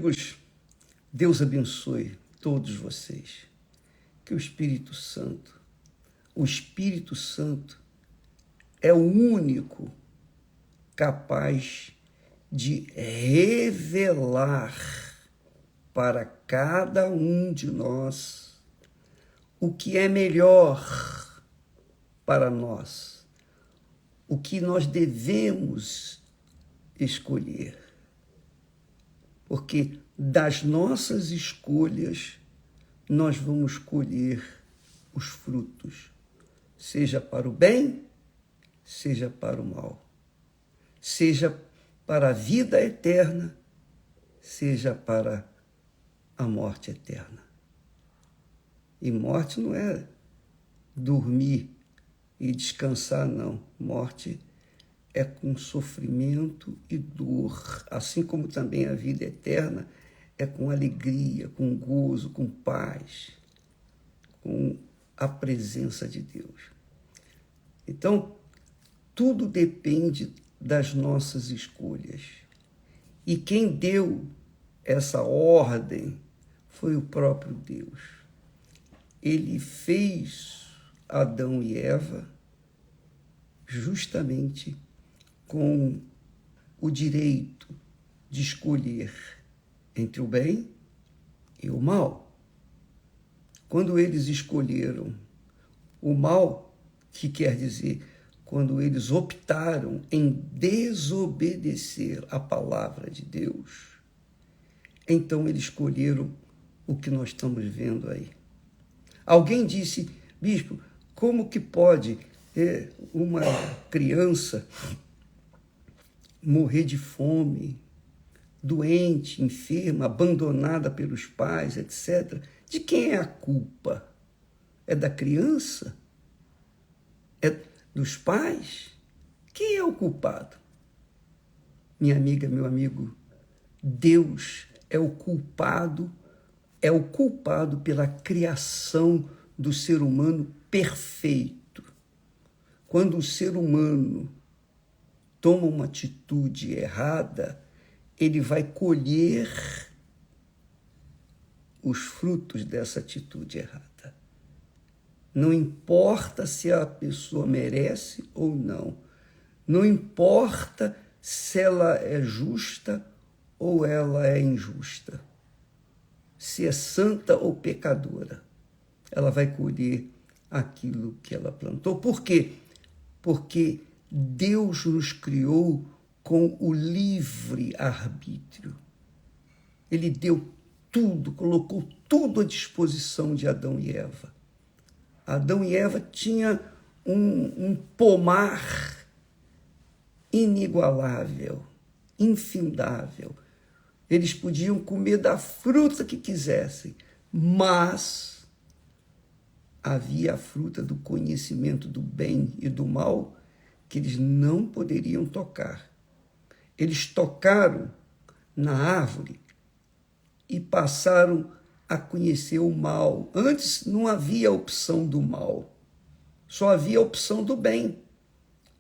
amigos, Deus abençoe todos vocês. Que o Espírito Santo é o único capaz de revelar para cada um de nós o que é melhor para nós, o que nós devemos escolher. Porque das nossas escolhas nós vamos colher os frutos, seja para o bem, seja para o mal, seja para a vida eterna, seja para a morte eterna. E morte não é dormir e descansar, não. Morte é com sofrimento e dor, assim como também a vida eterna é com alegria, com gozo, com paz, com a presença de Deus. Então, tudo depende das nossas escolhas. E quem deu essa ordem foi o próprio Deus. Ele fez Adão e Eva justamente com o direito de escolher entre o bem e o mal. Quando eles escolheram o mal, que quer dizer, quando eles optaram em desobedecer a palavra de Deus, então eles escolheram o que nós estamos vendo aí. Alguém disse, bispo, como que pode uma criança morrer de fome, doente, enferma, abandonada pelos pais, etc. De quem é a culpa? É da criança? É dos pais? Quem é o culpado? Minha amiga, meu amigo, Deus é o culpado pela criação do ser humano perfeito. Quando o ser humano toma uma atitude errada, ele vai colher os frutos dessa atitude errada. Não importa se a pessoa merece ou não. Não importa se ela é justa ou ela é injusta. Se é santa ou pecadora, ela vai colher aquilo que ela plantou. Por quê? Porque Deus nos criou com o livre-arbítrio. Ele deu tudo, colocou tudo à disposição de Adão e Eva. Adão e Eva tinham um pomar inigualável, infindável. Eles podiam comer da fruta que quisessem, mas havia a fruta do conhecimento do bem e do mal que eles não poderiam tocar. Eles tocaram na árvore e passaram a conhecer o mal. Antes não havia a opção do mal, só havia a opção do bem.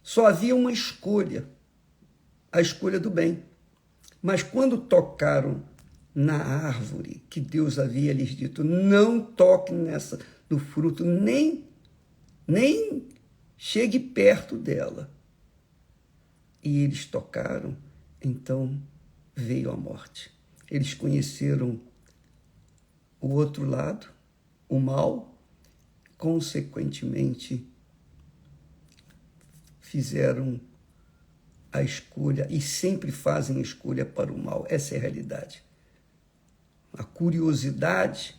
Só havia uma escolha, a escolha do bem. Mas quando tocaram na árvore que Deus havia lhes dito, não toque no fruto, nem chegue perto dela. E eles tocaram, então veio a morte. Eles conheceram o outro lado, o mal, consequentemente fizeram a escolha e sempre fazem a escolha para o mal. Essa é a realidade. A curiosidade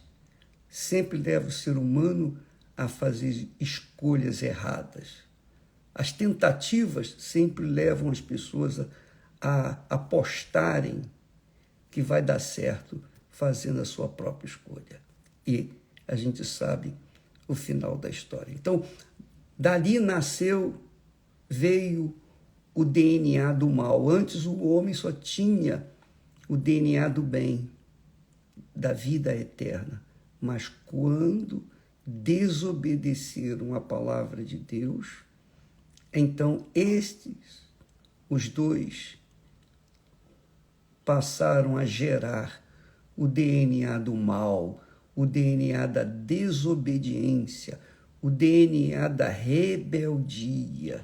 sempre leva o ser humano a fazer escolhas erradas. As tentativas sempre levam as pessoas a apostarem que vai dar certo fazendo a sua própria escolha. E a gente sabe o final da história. Então, dali veio o DNA do mal. Antes o homem só tinha o DNA do bem, da vida eterna. Mas quando desobedeceram a palavra de Deus, então os dois, passaram a gerar o DNA do mal, o DNA da desobediência, o DNA da rebeldia,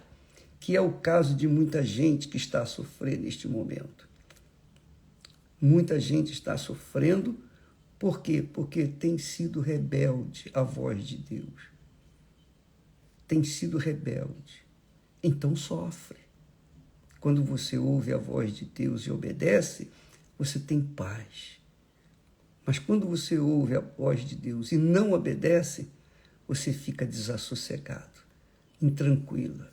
que é o caso de muita gente que está a sofrer neste momento. Muita gente está sofrendo, por quê? Porque tem sido rebelde à voz de Deus. Tem sido rebelde. Então sofre. Quando você ouve a voz de Deus e obedece, você tem paz. Mas quando você ouve a voz de Deus e não obedece, você fica desassossegado, intranquila,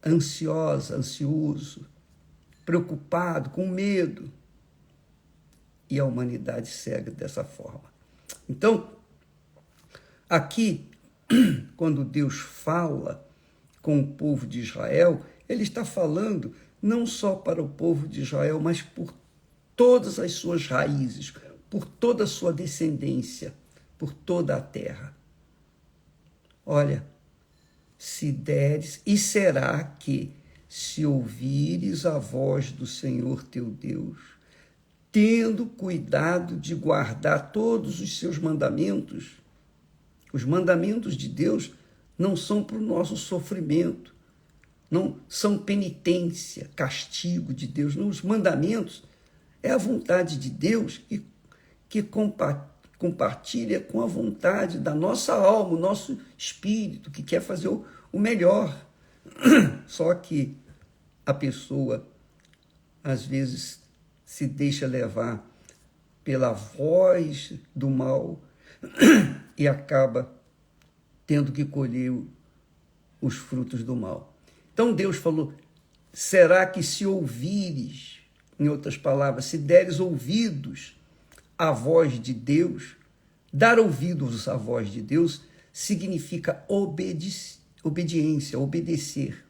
ansiosa, ansioso, preocupado, com medo. E a humanidade segue dessa forma. Então, aqui, quando Deus fala com o povo de Israel, ele está falando não só para o povo de Israel, mas por todas as suas raízes, por toda a sua descendência, por toda a terra. Olha, se deres, e será que, se ouvires a voz do Senhor teu Deus, tendo cuidado de guardar todos os seus mandamentos, os mandamentos de Deus não são para o nosso sofrimento, não são penitência, castigo de Deus, não, os mandamentos é a vontade de Deus que compartilha com a vontade da nossa alma, o nosso espírito, que quer fazer o melhor. Só que a pessoa, às vezes, se deixa levar pela voz do mal e acaba tendo que colher os frutos do mal. Então Deus falou, será que se ouvires, em outras palavras, se deres ouvidos à voz de Deus, dar ouvidos à voz de Deus significa obediência, obedecer.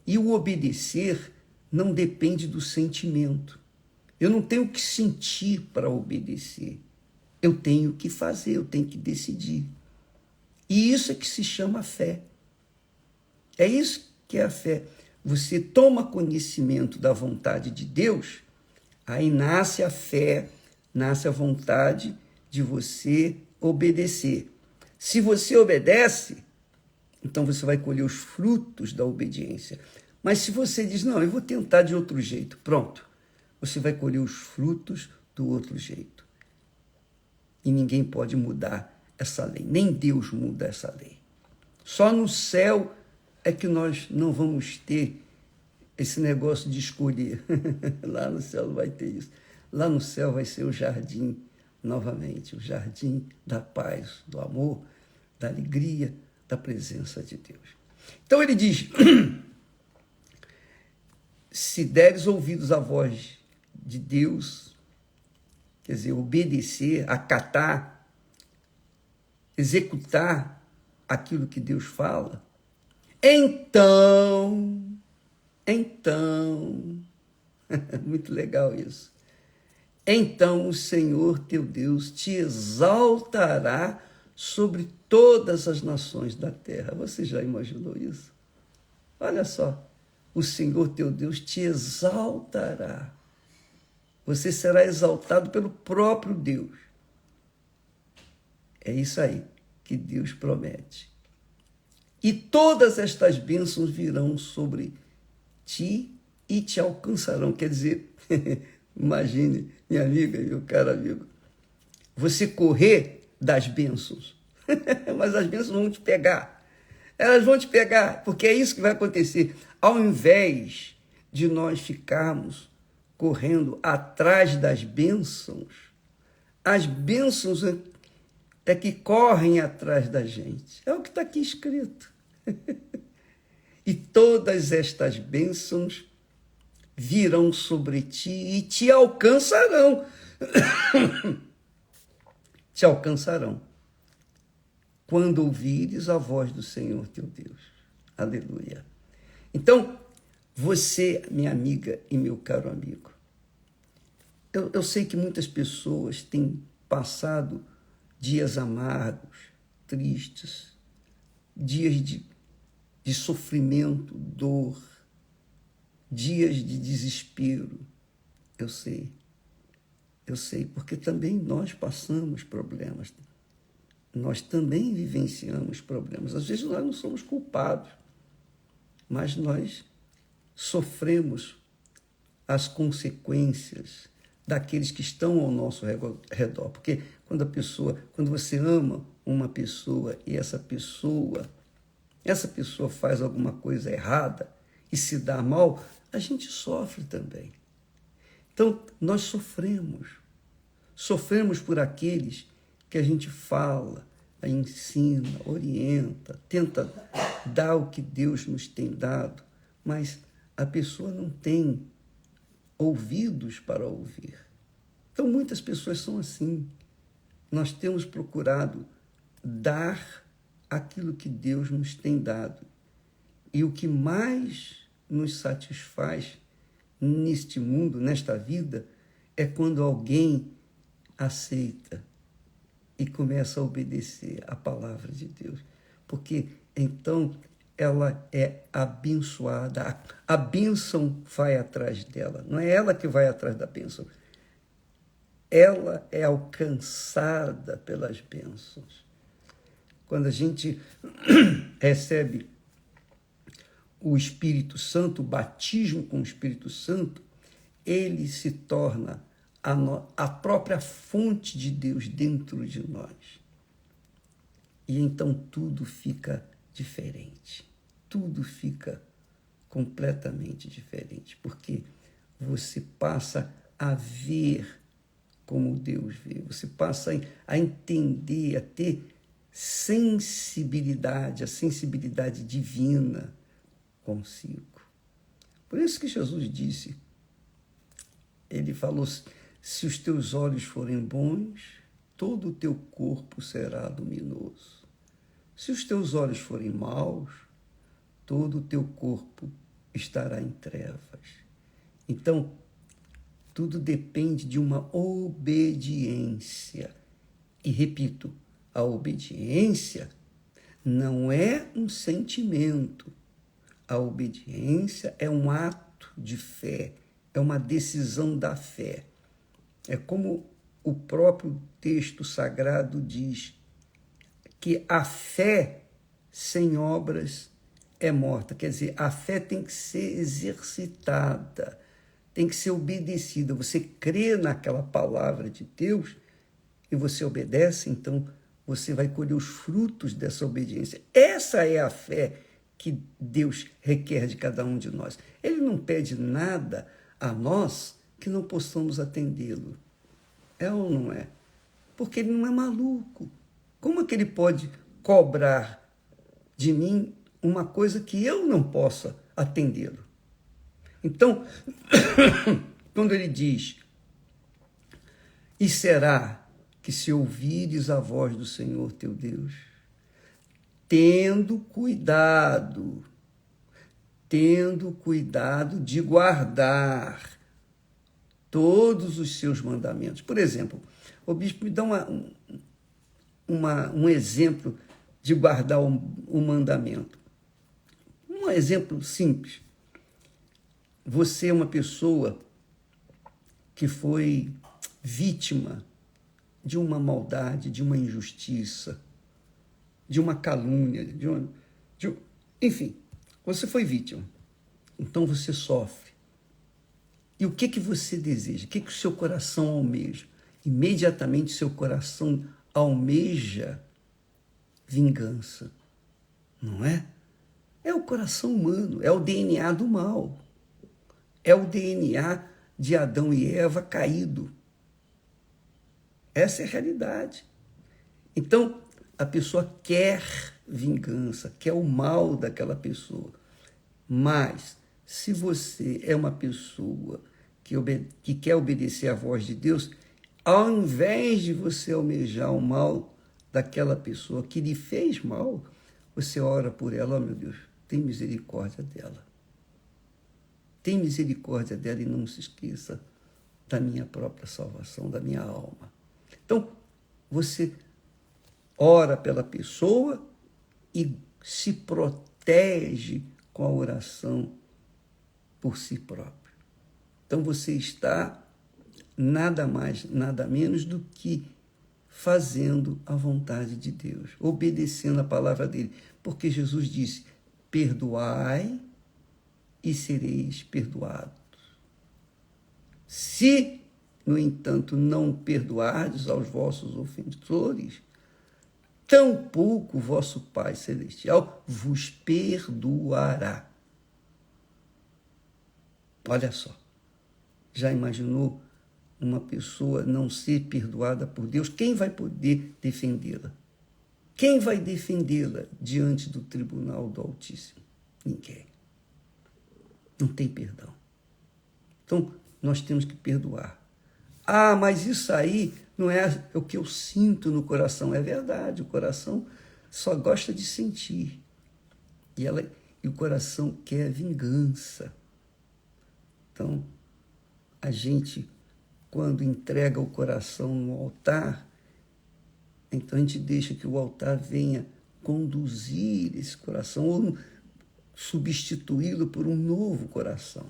E o obedecer não depende do sentimento. Eu não tenho que sentir para obedecer. Eu tenho que fazer, eu tenho que decidir. E isso é que se chama fé. É isso que é a fé. Você toma conhecimento da vontade de Deus, aí nasce a fé, nasce a vontade de você obedecer. Se você obedece, então você vai colher os frutos da obediência. Mas se você diz, não, eu vou tentar de outro jeito, pronto, você vai colher os frutos do outro jeito. E ninguém pode mudar essa lei, nem Deus muda essa lei. Só no céu é que nós não vamos ter esse negócio de escolher. Lá no céu não vai ter isso. Lá no céu vai ser o jardim, novamente, o jardim da paz, do amor, da alegria, da presença de Deus. Então ele diz, se deres ouvidos à voz de Deus, quer dizer, obedecer, acatar, executar aquilo que Deus fala, então, muito legal isso, então o Senhor teu Deus te exaltará sobre todas as nações da terra. Você já imaginou isso? Olha só, o Senhor teu Deus te exaltará. Você será exaltado pelo próprio Deus. É isso aí que Deus promete. E todas estas bênçãos virão sobre ti e te alcançarão. Quer dizer, imagine, minha amiga e meu caro amigo, você correr das bênçãos, mas as bênçãos vão te pegar. Elas vão te pegar, porque é isso que vai acontecer. Ao invés de nós ficarmos correndo atrás das bênçãos, as bênçãos é que correm atrás da gente. É o que está aqui escrito. E todas estas bênçãos virão sobre ti e te alcançarão. Te alcançarão. Quando ouvires a voz do Senhor teu Deus. Aleluia. Então, você, minha amiga e meu caro amigo, eu sei que muitas pessoas têm passado dias amargos, tristes, dias de sofrimento, dor, dias de desespero, eu sei. Eu sei, porque também nós passamos problemas. Nós também vivenciamos problemas. Às vezes nós não somos culpados, mas nós sofremos as consequências daqueles que estão ao nosso redor. Porque quando você ama uma pessoa e essa pessoa faz alguma coisa errada e se dá mal, a gente sofre também. Então, nós sofremos por aqueles que a gente fala, ensina, orienta, tenta dar o que Deus nos tem dado, mas a pessoa não tem ouvidos para ouvir. Então, muitas pessoas são assim. Nós temos procurado dar aquilo que Deus nos tem dado. E o que mais nos satisfaz neste mundo, nesta vida, é quando alguém aceita e começa a obedecer a palavra de Deus. Porque então ela é abençoada, a bênção vai atrás dela. Não é ela que vai atrás da bênção. Ela é alcançada pelas bênçãos. Quando a gente recebe o Espírito Santo, o batismo com o Espírito Santo, ele se torna a própria fonte de Deus dentro de nós. E então tudo fica diferente. Tudo fica completamente diferente, porque você passa a ver como Deus vê, você passa a entender, a ter sensibilidade, a sensibilidade divina consigo. Por isso que Jesus disse, ele falou, se os teus olhos forem bons, todo o teu corpo será luminoso. Se os teus olhos forem maus, todo o teu corpo estará em trevas. Então, tudo depende de uma obediência. E repito, a obediência não é um sentimento. A obediência é um ato de fé, é uma decisão da fé. É como o próprio texto sagrado diz, que a fé sem obras é morta. Quer dizer, a fé tem que ser exercitada, tem que ser obedecida. Você crê naquela palavra de Deus e você obedece, então você vai colher os frutos dessa obediência. Essa é a fé que Deus requer de cada um de nós. Ele não pede nada a nós que não possamos atendê-lo. É ou não é? Porque ele não é maluco. Como é que ele pode cobrar de mim uma coisa que eu não possa atendê-lo? Então, quando ele diz, e será que se ouvires a voz do Senhor teu Deus, tendo cuidado de guardar todos os seus mandamentos. Por exemplo, o bispo me dá um exemplo de guardar o mandamento. Um exemplo simples. Você é uma pessoa que foi vítima de uma maldade, de uma injustiça, de uma calúnia, enfim, você foi vítima. Então você sofre. E o que você deseja? O que o seu coração almeja? Imediatamente seu coração almeja vingança, não é? É o coração humano, é o DNA do mal. É o DNA de Adão e Eva caído. Essa é a realidade. Então, a pessoa quer vingança, quer o mal daquela pessoa. Mas, se você é uma pessoa que quer obedecer à voz de Deus, ao invés de você almejar o mal daquela pessoa que lhe fez mal, você ora por ela, meu Deus, tem misericórdia dela. Tem misericórdia dela e não se esqueça da minha própria salvação, da minha alma. Então, você ora pela pessoa e se protege com a oração por si próprio. Então, você está nada mais, nada menos do que fazendo a vontade de Deus, obedecendo a palavra dele. Porque Jesus disse: perdoai e sereis perdoados. Se, no entanto, não perdoardes aos vossos ofensores, tampouco vosso Pai Celestial vos perdoará. Olha só, já imaginou uma pessoa não ser perdoada por Deus? Quem vai poder defendê-la? Quem vai defendê-la diante do tribunal do Altíssimo? Ninguém. Não tem perdão. Então, nós temos que perdoar. Ah, mas isso aí não é o que eu sinto no coração. É verdade, o coração só gosta de sentir. E o coração quer vingança. Então, a gente, quando entrega o coração no altar, então a gente deixa que o altar venha conduzir esse coração ou substituí-lo por um novo coração.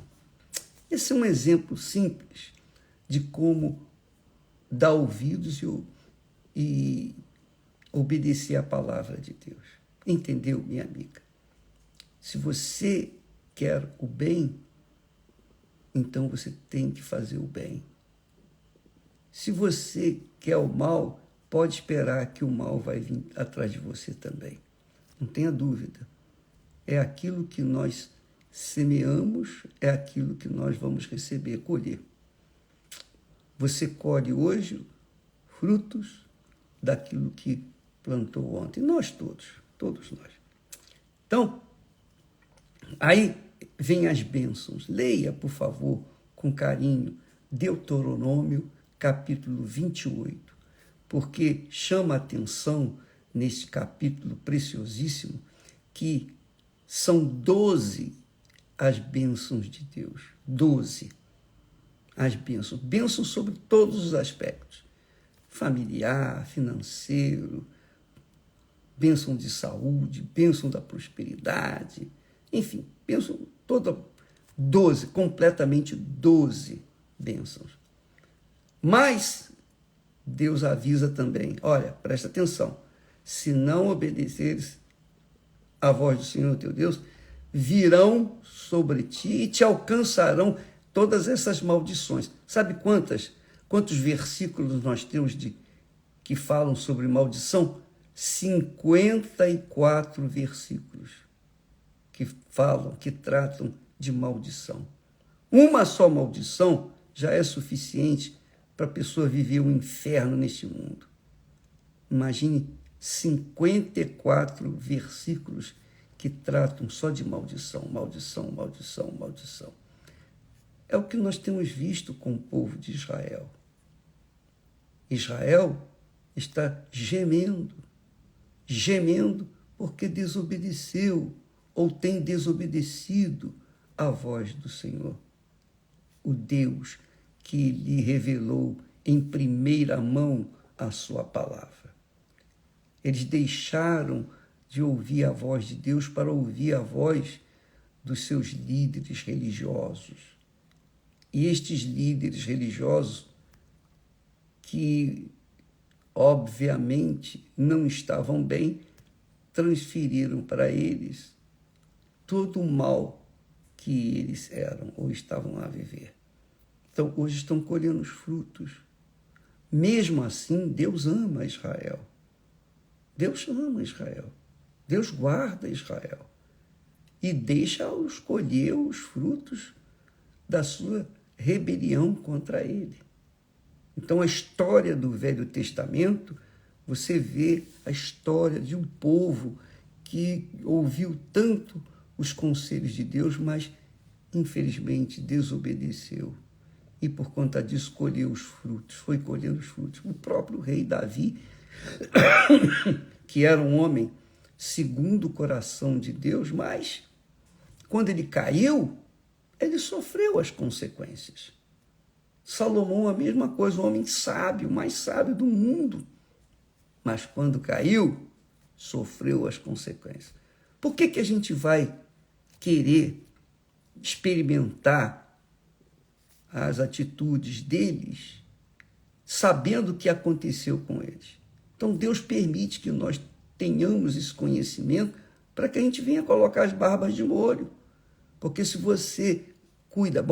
Esse é um exemplo simples de como dar ouvidos e obedecer à palavra de Deus. Entendeu, minha amiga? Se você quer o bem, então você tem que fazer o bem. Se você quer o mal, pode esperar que o mal vai vir atrás de você também. Não tenha dúvida. É aquilo que nós semeamos, é aquilo que nós vamos receber, colher. Você colhe hoje frutos daquilo que plantou ontem. Nós todos nós. Então, aí vem as bênçãos. Leia, por favor, com carinho, Deuteronômio, capítulo 28, porque chama a atenção, nesse capítulo preciosíssimo, que são 12 as bênçãos de Deus. 12 as bênçãos. Bênçãos sobre todos os aspectos. Familiar, financeiro, bênção de saúde, bênção da prosperidade, enfim, bênção toda, 12, completamente 12 bênçãos. Mas Deus avisa também, olha, presta atenção, se não obedeceres à voz do Senhor teu Deus, virão sobre ti e te alcançarão todas essas maldições. Sabe quantos versículos nós temos que falam sobre maldição? 54 versículos que tratam de maldição. Uma só maldição já é suficiente para a pessoa viver um inferno neste mundo. Imagine 54 versículos que tratam só de maldição, maldição, maldição, maldição. É o que nós temos visto com o povo de Israel. Israel está gemendo porque desobedeceu ou tem desobedecido à voz do Senhor, o Deus que lhe revelou em primeira mão a sua palavra. Eles deixaram de ouvir a voz de Deus para ouvir a voz dos seus líderes religiosos. E estes líderes religiosos, que obviamente não estavam bem, transferiram para eles todo o mal que eles eram ou estavam a viver. Então, hoje estão colhendo os frutos. Mesmo assim, Deus ama Israel. Deus ama Israel. Deus guarda Israel. E deixa-os colher os frutos da sua rebelião contra ele. Então, a história do Velho Testamento, você vê a história de um povo que ouviu tanto os conselhos de Deus, mas, infelizmente, desobedeceu. E, por conta disso, colheu os frutos, foi colhendo os frutos. O próprio rei Davi, que era um homem segundo o coração de Deus, mas, quando ele caiu, ele sofreu as consequências. Salomão, a mesma coisa, um homem sábio, o mais sábio do mundo. Mas quando caiu, sofreu as consequências. Por que a gente vai querer experimentar as atitudes deles sabendo o que aconteceu com eles. Então, Deus permite que nós tenhamos esse conhecimento para que a gente venha colocar as barbas de molho. Porque se você cuida,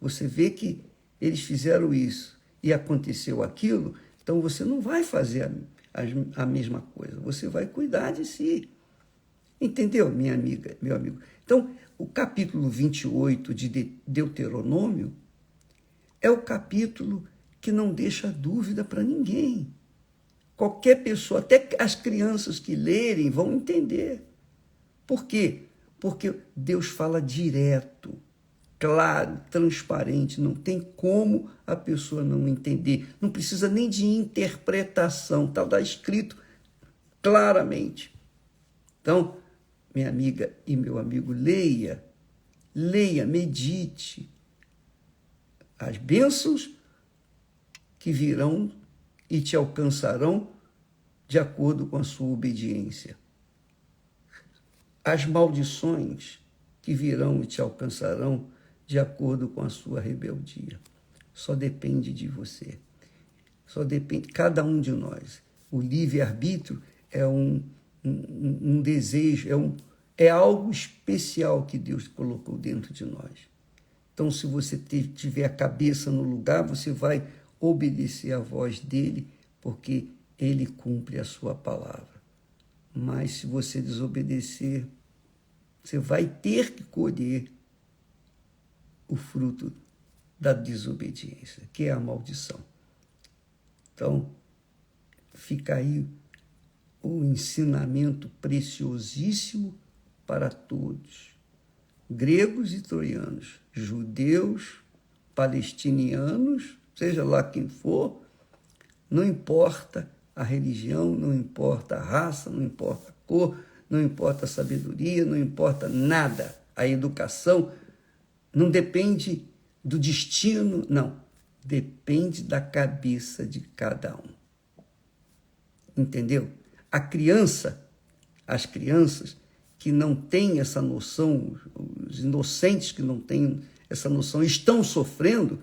você vê que eles fizeram isso e aconteceu aquilo, então você não vai fazer a mesma coisa, você vai cuidar de si. Entendeu, minha amiga, meu amigo? Então, o capítulo 28 de Deuteronômio é o capítulo que não deixa dúvida para ninguém. Qualquer pessoa, até as crianças que lerem, vão entender. Por quê? Porque Deus fala direto, claro, transparente, não tem como a pessoa não entender. Não precisa nem de interpretação, está escrito claramente. Então, minha amiga e meu amigo, leia, medite. As bênçãos que virão e te alcançarão de acordo com a sua obediência. As maldições que virão e te alcançarão de acordo com a sua rebeldia. Só depende de você. Só depende, cada um de nós. O livre-arbítrio é um desejo, é algo especial que Deus colocou dentro de nós. Então, se você tiver a cabeça no lugar, você vai obedecer à voz dele, porque ele cumpre a sua palavra. Mas se você desobedecer, você vai ter que colher o fruto da desobediência, que é a maldição. Então, fica aí o ensinamento preciosíssimo para todos, gregos e troianos, judeus, palestinianos, seja lá quem for, não importa a religião, não importa a raça, não importa a cor, não importa a sabedoria, não importa nada. A educação não depende do destino, não. Depende da cabeça de cada um. Entendeu? As crianças que não têm essa noção, os inocentes que não têm essa noção, estão sofrendo,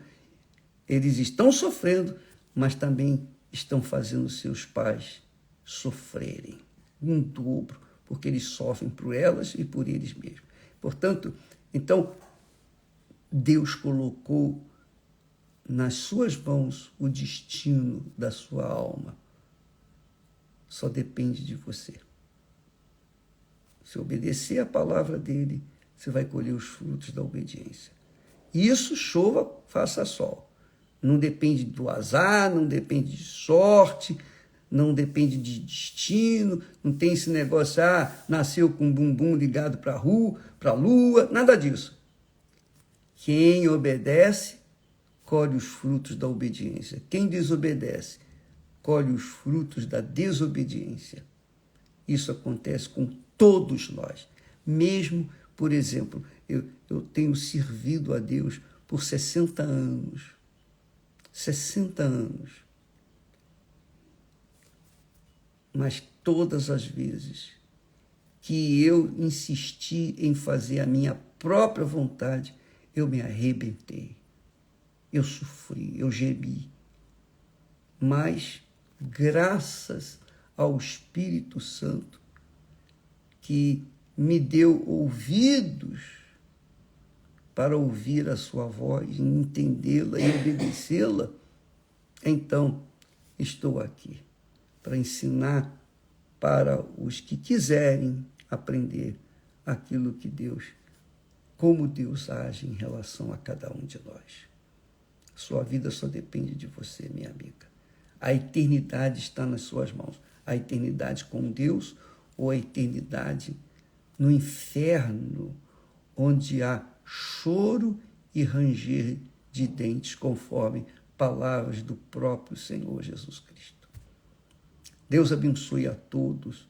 eles estão sofrendo, mas também estão fazendo seus pais sofrerem em dobro, porque eles sofrem por elas e por eles mesmos. Portanto, então, Deus colocou nas suas mãos o destino da sua alma. Só depende de você. Se obedecer a palavra dele, você vai colher os frutos da obediência. Isso, chova, faça sol. Não depende do azar, não depende de sorte, não depende de destino, não tem esse negócio, nasceu com o bumbum ligado para a lua, nada disso. Quem obedece, colhe os frutos da obediência. Quem desobedece, colhe os frutos da desobediência. Isso acontece com todos nós. Mesmo, por exemplo, eu tenho servido a Deus por 60 anos. 60 anos. Mas todas as vezes que eu insisti em fazer a minha própria vontade, eu me arrebentei. Eu sofri, eu gemi. Mas, graças ao Espírito Santo, que me deu ouvidos para ouvir a sua voz, entendê-la e obedecê-la, então estou aqui para ensinar para os que quiserem aprender aquilo que Deus, como Deus age em relação a cada um de nós. Sua vida só depende de você, minha amiga. A eternidade está nas suas mãos. A eternidade com Deus ou a eternidade no inferno, onde há choro e ranger de dentes, conforme palavras do próprio Senhor Jesus Cristo. Deus abençoe a todos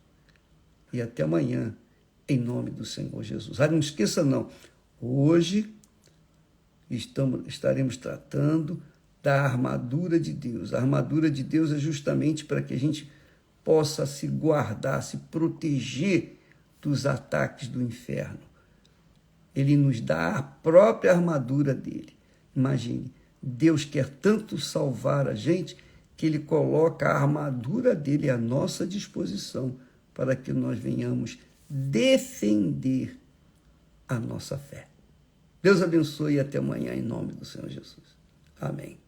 e até amanhã, em nome do Senhor Jesus. Não esqueça não, hoje estaremos tratando da armadura de Deus. A armadura de Deus é justamente para que a gente possa se guardar, se proteger dos ataques do inferno. Ele nos dá a própria armadura dele. Imagine, Deus quer tanto salvar a gente que Ele coloca a armadura dele à nossa disposição para que nós venhamos defender a nossa fé. Deus abençoe e até amanhã, em nome do Senhor Jesus. Amém.